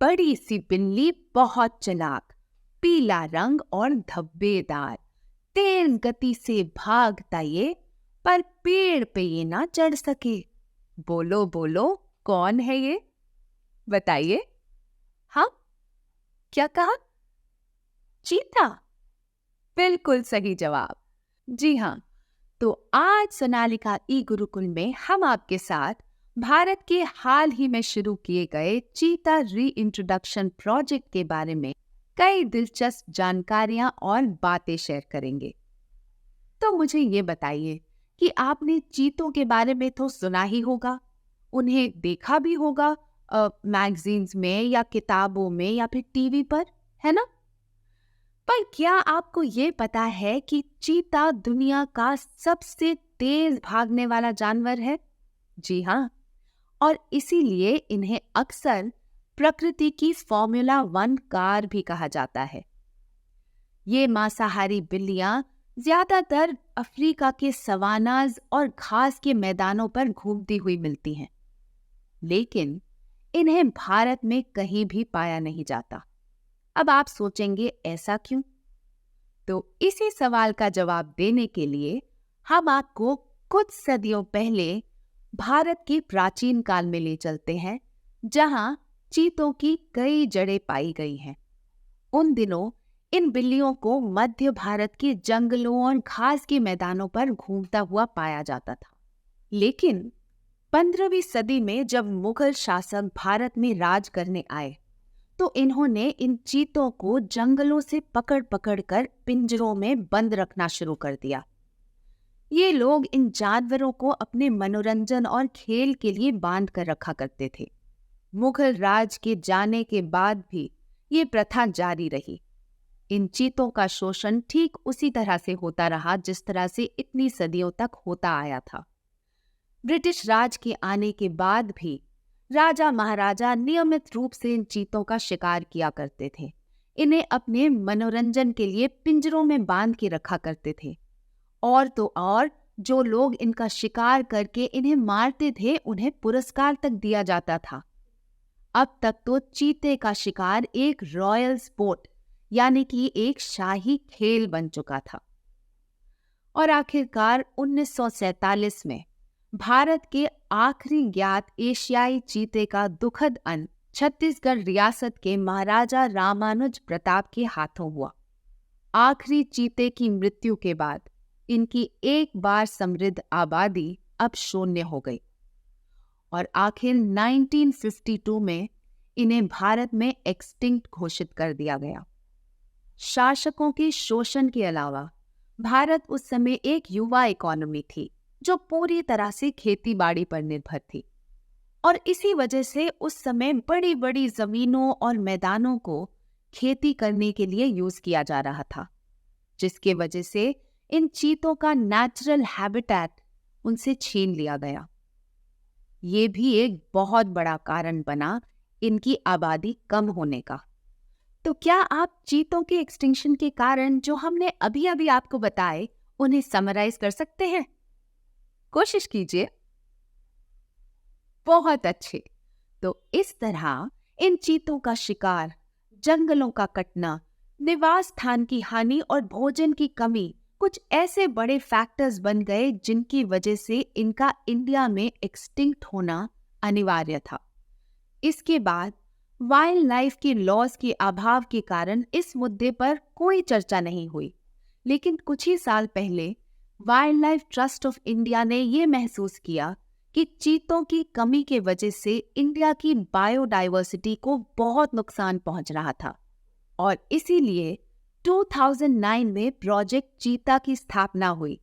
बड़ी सी बिल्ली बहुत चालाक, पीला रंग और धब्बेदार, तेज गति से भागता ये, पर पेड़ पे ये ना चढ़ सके। बोलो बोलो, कौन है ये? बताइए। हाँ, क्या कहा? चीता। बिल्कुल सही जवाब। जी हाँ, तो आज सोनालिका ई गुरुकुल में हम आपके साथ भारत के हाल ही में शुरू किए गए चीता री इंट्रोडक्शन प्रोजेक्ट के बारे में कई दिलचस्प जानकारियां और बातें शेयर करेंगे। तो मुझे ये बताइए कि आपने चीतों के बारे में तो सुना ही होगा, उन्हें देखा भी होगा मैगजीन्स में या किताबों में या फिर टीवी पर, है ना? पर क्या आपको ये पता है कि चीता दुनिया का सबसे तेज भागने वाला जानवर है? जी हाँ, और इसीलिए इन्हें अक्सर प्रकृति की फॉर्मूला 1 कार भी कहा जाता है। ये मांसाहारी बिल्लियां ज्यादातर अफ्रीका के सवानाज और घास के मैदानों पर घूमती हुई मिलती हैं, लेकिन इन्हें भारत में कहीं भी पाया नहीं जाता। अब आप सोचेंगे ऐसा क्यों? तो इसी सवाल का जवाब देने के लिए हम आपको कुछ सदियों पहले भारत के प्राचीन काल में ले चलते हैं, जहां चीतों की कई जड़ें पाई गई हैं। उन दिनों इन बिल्लियों को मध्य भारत के जंगलों और घास के मैदानों पर घूमता हुआ पाया जाता था। लेकिन 15वीं सदी में जब मुगल शासक भारत में राज करने आए, तो इन्होंने इन चीतों को जंगलों से पकड़ पकड़ कर पिंजरों में बंद रखना शुरू कर दिया। ये लोग इन जानवरों को अपने मनोरंजन और खेल के लिए बांध कर रखा करते थे। मुगल राज के जाने के बाद भी ये प्रथा जारी रही। इन चीतों का शोषण ठीक उसी तरह से होता रहा जिस तरह से इतनी सदियों तक होता आया था। ब्रिटिश राज के आने के बाद भी राजा महाराजा नियमित रूप से इन चीतों का शिकार किया करते थे। इन्हें अपने मनोरंजन के लिए पिंजरों में बांध के रखा करते थे। और तो और जो लोग इनका शिकार करके इन्हें मारते थे, उन्हें पुरस्कार तक दिया जाता था। अब तक तो चीते का शिकार एक रॉयल स्पोर्ट यानी कि एक शाही खेल बन चुका था। और आखिरकार 1947 में भारत के आखिरी ज्ञात एशियाई चीते का दुखद अंत छत्तीसगढ़ रियासत के महाराजा रामानुज प्रताप के हाथों हुआ। आखिरी चीते की मृत्यु के बाद इनकी एक बार समृद्ध आबादी अब शून्य हो गई और आखिर 1952 में इन्हें भारत में एक्सटिंक्ट घोषित कर दिया गया। शासकों के शोषण के अलावा भारत उस समय एक युवा इकोनॉमी थी जो पूरी तरह से खेती बाड़ी पर निर्भर थी, और इसी वजह से उस समय बड़ी बड़ी जमीनों और मैदानों को खेती करने के लिए यूज किया जा रहा था, जिसके वजह से इन चीतों का नेचुरल हैबिटेट उनसे छीन लिया गया। ये भी एक बहुत बड़ा कारण बना इनकी आबादी कम होने का। तो क्या आप चीतों के एक्सटिंक्शन के कारण जो हमने अभी अभी आपको बताए, उन्हें समराइज कर सकते हैं? कोशिश कीजिए। बहुत अच्छे। तो इस तरह इन चीतों का शिकार, जंगलों का कटना, निवास स्थान की हानि और भोजन की कमी कुछ ऐसे बड़े फैक्टर्स बन गए जिनकी वजह से इनका इंडिया में एक्सटिंक्ट होना अनिवार्य था। इसके बाद वाइल्ड लाइफ के लॉज के अभाव के कारण इस मुद्दे पर कोई चर्चा नहीं हुई, लेकिन कुछ ही साल पहले wild life trust of India ने ये महसूस किया कि चीतों की कमी के वजह से इंडिया की बायोडाइवर्सिटी को बहुत नुकसान पहुंच रहा था, और इसीलिए 2009 में प्रोजेक्ट चीता की स्थापना हुई,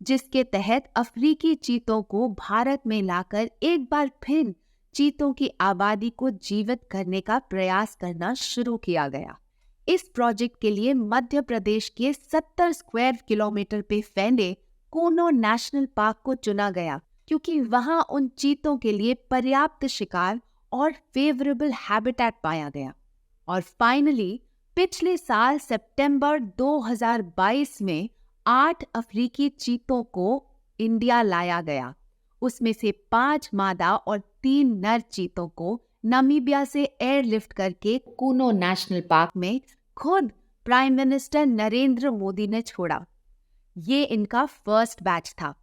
जिसके तहत अफ्रीकी चीतों को भारत में लाकर एक बार फिर चीतों की आबादी को जीवित करने का प्रयास करना शुरू किया गया। इस प्रोजेक्ट के लिए मध्य प्रदेश के 70 स्क्वायर किलोमीटर पे फैले कूनो नेशनल पार्क को चुना गया, क्योंकि वहां उन चीतों के लिए पर्याप्त शिकार और फेवरेबल हैबिटेट पाया गया। और फाइनली पिछले साल सितंबर 2022 में 8 अफ्रीकी चीतों को इंडिया लाया गया। उसमें से 5 मादा और 3 नर चीतों को नामीबिया से एयरलिफ्ट करके कूनो नेशनल पार्क में खुद प्राइम मिनिस्टर नरेंद्र मोदी ने छोड़ा। ये इनका फर्स्ट बैच था।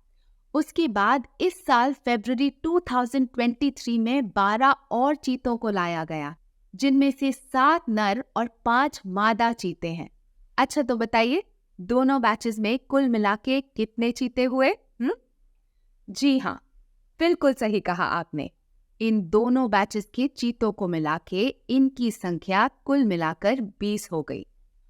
उसके बाद इस साल फरवरी 2023 में 12 और चीतों को लाया गया, जिनमें से 7 नर और 5 मादा चीते हैं। अच्छा, तो बताइए दोनों बैचेस में कुल मिला के कितने चीते हुए? जी हाँ, बिल्कुल सही कहा आपने। इन दोनों बैचेस के चीतों को मिला के इनकी संख्या कुल मिलाकर 20 हो गई।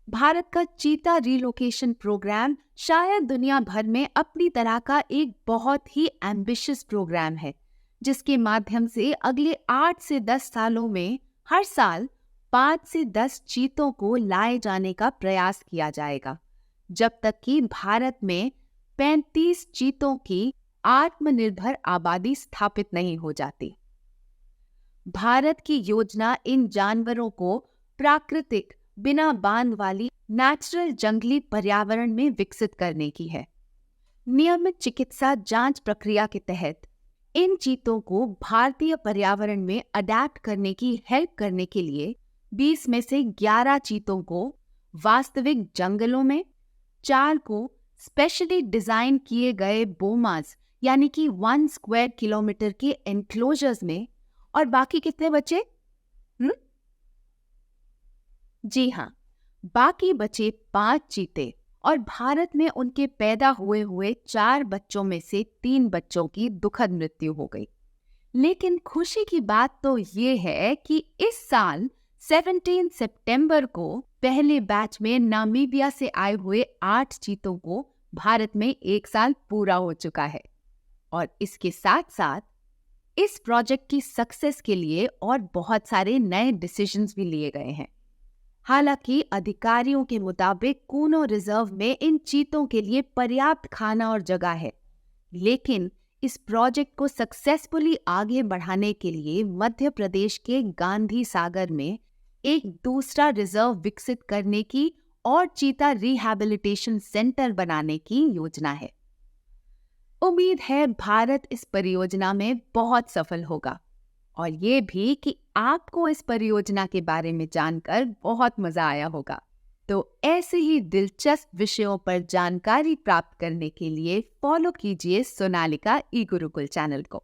भारत का चीता रिलोकेशन प्रोग्राम शायद दुनिया भर में अपनी तरह का एक बहुत ही एम्बिशियस प्रोग्राम है, जिसके माध्यम से अगले 8 से 10 सालों में हर साल 5 से 10 चीतों को लाए जाने का प्रयास किया जाएगा, जब तक कि भारत में 35 चीतों की आत्मनिर्भर आबादी स्थापित नहीं हो जाती। भारत की योजना इन जानवरों को प्राकृतिक बिना बांध वाली नेचुरल जंगली पर्यावरण में विकसित करने की है। नियमित चिकित्सा जांच प्रक्रिया के तहत इन चीतों को भारतीय पर्यावरण में अडैप्ट करने की हेल्प करने के लिए 20 में से 11 चीतों को वास्तविक जंगलों में, 4 को स्पेशली डिजाइन किए गए बोमास यानी कि 1 स्क्वायर किलोमीटर के एनक्लोजर्स में, और बाकी कितने बचे? जी हाँ, बाकी बचे 5 चीते, और भारत में उनके पैदा हुए 4 बच्चों में से 3 बच्चों की दुखद मृत्यु हो गई। लेकिन खुशी की बात तो ये है कि इस साल 17 सितंबर को पहले बैच में नामीबिया से आए हुए 8 चीतों को भारत में 1 साल पूरा हो चुका है। और इसके साथ साथ इस प्रोजेक्ट की सक्सेस के लिए और बहुत सारे नए डिसीजंस भी लिए गए हैं। हालांकि अधिकारियों के मुताबिक कूनो रिजर्व में इन चीतों के लिए पर्याप्त खाना और जगह है, लेकिन इस प्रोजेक्ट को सक्सेसफुली आगे बढ़ाने के लिए मध्य प्रदेश के गांधी सागर में एक दूसरा रिजर्व विकसित करने की और चीता रिहैबिलिटेशन सेंटर बनाने की योजना है। उम्मीद है भारत इस परियोजना में बहुत सफल होगा, और ये भी कि आपको इस परियोजना के बारे में जानकर बहुत मजा आया होगा। तो ऐसे ही दिलचस्प विषयों पर जानकारी प्राप्त करने के लिए फॉलो कीजिए सोनालिका ई गुरुकुल चैनल को।